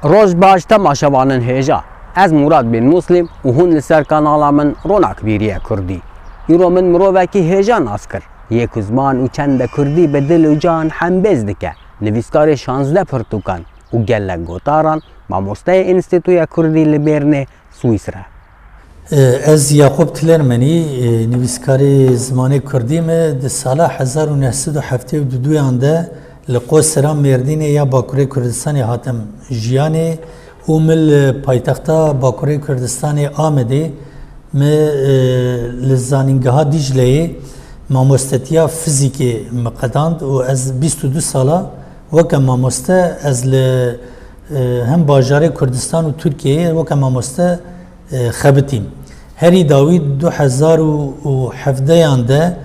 روز باش تماشاوانن هیجا از مراد بن مسلم و هون لسر کانالا من روناک بیریه کردی ایرو من مرووکی هیجا ناس کر یک زمان و چند کردی به دل و جان هم بزدکه نویسکار 16 پرتوکان و گلک گوتاران ماموسته انستیتویا کردی لبرن سوئیسرا. از یعقوب تلرمنی نویسکاری زمانی کردیم در سال 1972 انده لقو سرام مردینه یا باکوری کردستانی هاتم جیانه و مل پایتختا باکوری کردستانی آمده می لزانینگه ها دیجله ماموستتیا فیزیکی مقداند و از 22 ساله وکم ماموسته از هم باجار کردستان و ترکیه وکم ماموسته خبتیم. هری داوید 2017 انده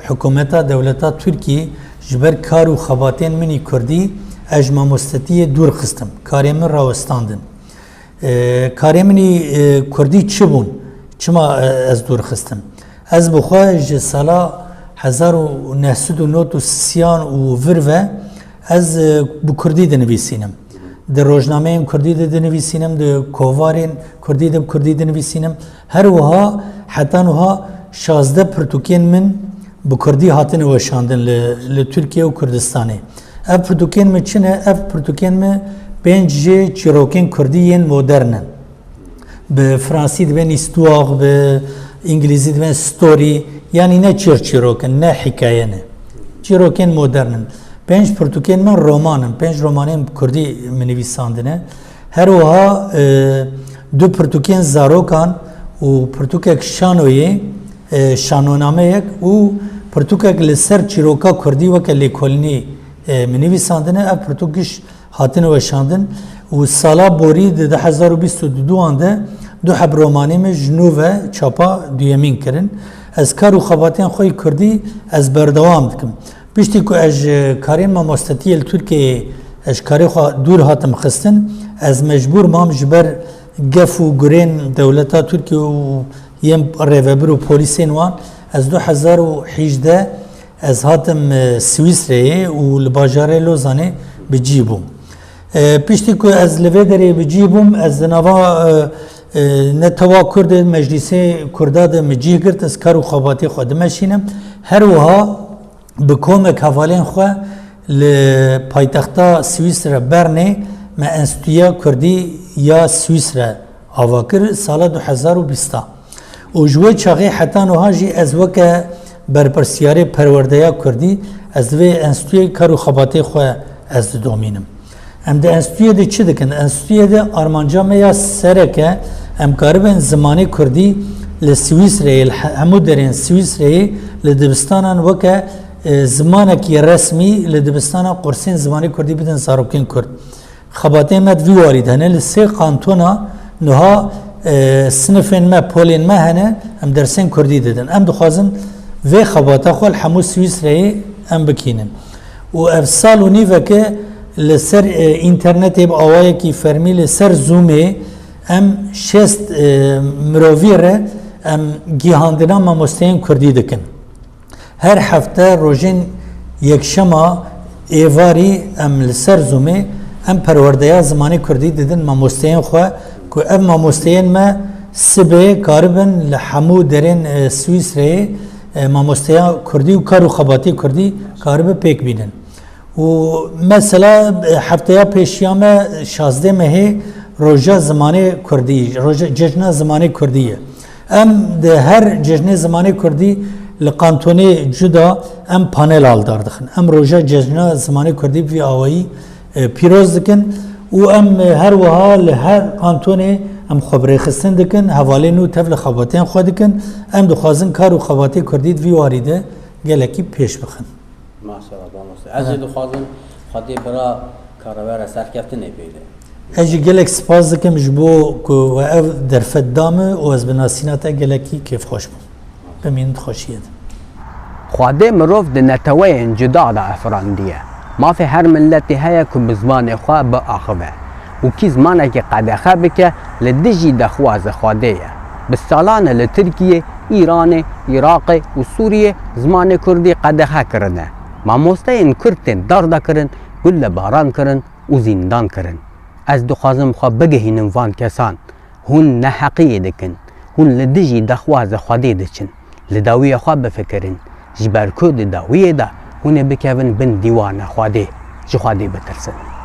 حکومتا دولتا ترکیه جبر کار و خباتین منی کردی اج ماموستتی دور خستم کاری من راوستاندن کاری منی کردی چه بون چما از دور خستم از بخواهج سالا 1993 و وروه از بو کردی دنویسینم در روزنامه کردی دنویسینم در کووارین کردی دنویسینم هر وها حتی نوها 16 پرتوکین من bu Kurdî hatin weşandin li Türkiye û Kurdistanê. Ev pirtûkên me çi ne? Ev pirtûkên me pênc jê çîrokên Kurdî yên modern in. Bi Fransî dibên îstûaq, bi İngilîzî dibên story, yanî ne çîrçîrok in, ne hikaye ne. Çîrokên modern in. Pênc pirtûkên me roman in. Pênc romanên bi Kurdî me nivîsandine. Her wiha du pirtûkên zarokan û pirtûkek şanoyê şanonameyek û pirtûkek li ser çîroka Kurdî weke lêkolînê min nivîsandine ev pirtûkiş hatine weşandin û sala borî di 2022 de du heb romanê me ji nû ve çapa duyemîn kirin. Ez kar û xebatiyên xwe Kurdî ez berdewam dikim. Piştî ku ez karên mamostetiyê li Tirkiyeyê ez karê xwe dûr hatim xistin ez mecbûr mam ji ber gef û gurên dewleta Tirkiye û یم ریوبر و پلیسین وان از 2018 از هاتم سوئیسریه و لباجاره لوزانه بجیبم. پیشتی که از لودری بجیبم از نوا نتوا کرد مجلس کرداد مجیه کرد از کار و خاباتی خود مشینم هر وها بکوم کفالین خو ل پایتختا سوئیسرا برنه ما انستیتویا کردی یا سوئیسرا آواکر سال 2020 و جوی چاقی حتی نوها جی از وکه برپرسیاری پروردهیا کردی از دوی انستیتوی کار و خباتی خواه از دومینم. ام ده انستیتوی ده چی دکن؟ انستیتوی ده آرمانجام یا سرکه ام کاربن زمانی کردی لسویسری همو درین سویسری لدبستانان وکه زمانکی رسمی لدبستانان قرسین زمانی کردی بدن زاروکین کرد. خباتی مد وی وارد هنه لسی قانتونا نوها سنفین ما پولین ما هنه ام درسین کردی دادن ام دخوازن و خباتا خوال همو سویسری ام بکینن و افسال و نیوه که لسر اینترنتی با آوایی که فرمی لسر زومه ام شست مروویره ام گیهاندنا ما مستین کردی دکن هر هفته روزین یک شما ایواری ام لسر زومه ام پروردهیا زمانی کردی دادن ما مستین خواه که اف ماموستین ما سبه کاربن لحمو درین سوئیسری ماموستیا کردی و کار و خباتی کردی کاربه پیک بینن و مثلا هفته پیشیام 16 ماه روزا زمانی کردی روزا جشن زمانی کردیه ام ده هر جشن زمانی کردی لقانتونی جدا ام پانل آلدار دخن ام روزا جشن زمانی کردی بی آوایی پیروز دکن و ام هر وها لهر قانتونه ام خبره خستن دکن حواله نو تفل خباتین خود دکن ام دخوازن کار و خباتی کردید وی واریده گلکی پیش بخن ماشاءالله باموسته از دخوازن خاطی برا کارور سرکفت نبیده اجی گلک سپاس دکم جبو که و او درفت دامه و از بناسیناتا گلکی کیف خوش بم بمین خوشید خواده مروف ده نتوین جدا دا افراندیه ما في هر ملتي هيا كبزمان إخوة بأخوة وكي زمانك قد أخبك لدجي دخواز خوادية بالسالانة لتركيا إيران عراق وسوريا زمان كردي قد أخكرنا ما مستين كرتين داردا كرن كل باران كرن وزندان كرن Ez dixwazim xwe bigihînim van kesan. Hûn neheqiyê dikin. Hûn li dijî dexwaza Xwedê diçin. Li dawiyê xwe bifikirin. Ji ber ku di dawiyê de hûn ê bikevin bin dîwana Xwedê. Ji Xwedê bitirsin.